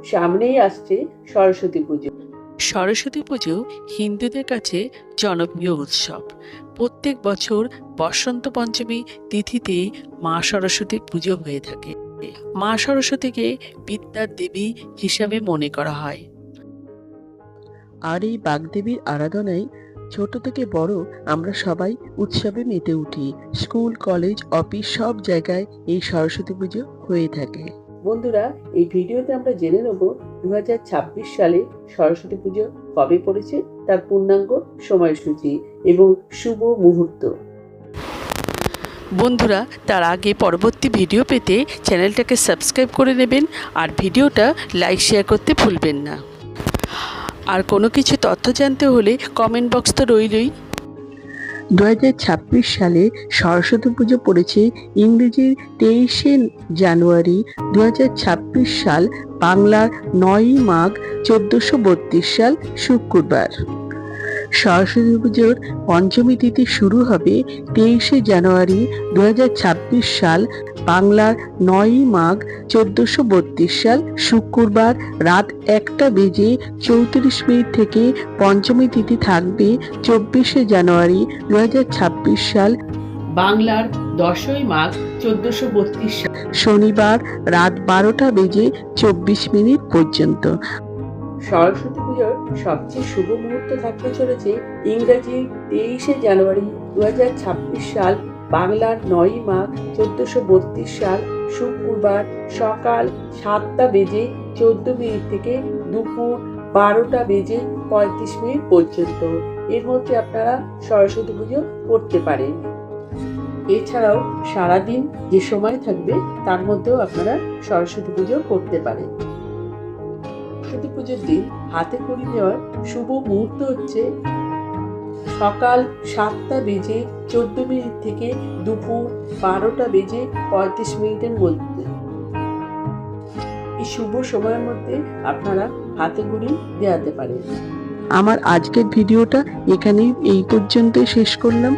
সামনেই আসছে সরস্বতী পুজো। সরস্বতী পুজো হিন্দুদের কাছে জনপ্রিয় উৎসব। প্রত্যেক বছর বসন্ত পঞ্চমী তিথিতে মা সরস্বতীর পুজো হয়ে থাকে। মা সরস্বতীকে বিদ্যার দেবী হিসাবে মনে করা হয়। আর এই বাগদেবীর আরাধনায় ছোট থেকে বড় আমরা সবাই উৎসবে মেতে উঠি। স্কুল, কলেজ, অফিস সব জায়গায় এই সরস্বতী পুজো হয়ে থাকে। বন্ধুরা, এই ভিডিওতে আমরা জেনে নেব 2026 সালে সরস্বতী পুজো কবে পড়েছে, তার পূর্ণাঙ্গ সময়সূচি এবং শুভ মুহূর্ত। বন্ধুরা, তার আগে পরবর্তী ভিডিও পেতে চ্যানেলটাকে সাবস্ক্রাইব করে নেবেন আর ভিডিওটা লাইক শেয়ার করতে ভুলবেন না। আর কোনো কিছু তথ্য জানতে হলে কমেন্ট বক্স তো রইলই। 2026 সালে সরস্বতী পুজো পড়েছে ইংরেজির 23শে জানুয়ারি। 2026 সাল বাংলার 9ই মাঘ 1432 সাল শুক্রবার। সরস্বতী পুজোর পঞ্চমী তিথি শুরু হবে 23শে জানুয়ারি 2026 সাল বাংলার 9ই মাঘ 1432 সাল শুক্রবার রাত 1:34 থেকে। পঞ্চমী তিথি থাকবে 24শে জানুয়ারি 2026 সাল বাংলার 10ই মাঘ 1432 সাল শনিবার রাত 12:24 পর্যন্ত। সরস্বতী পুজোর সবচেয়ে শুভ মুহূর্ত থাকতে চলেছে ইংরাজি 23শে জানুয়ারি 2026 সাল বাংলার 9ই মাঘ 1432 সাল শুক্রবার সকাল 7:14 থেকে দুপুর 12:35 পর্যন্ত। এর মধ্যে আপনারা সরস্বতী পুজো করতে পারেন। এছাড়াও সারাদিন যে সময় থাকবে তার মধ্যেও আপনারা সরস্বতী পুজো করতে পারেন। সরস্বতী পুজোর দিন হাতে খড়ি দেওয়ার শুভ মুহূর্ত হচ্ছে সকাল 7:14 থেকে দুপুর 12:35 মধ্যে। এই শুভ সময়ের মধ্যে আপনারা হাতে খড়ি দেওয়াতে পারেন। আমার আজকের ভিডিওটা এখানেই এই পর্যন্তই শেষ করলাম।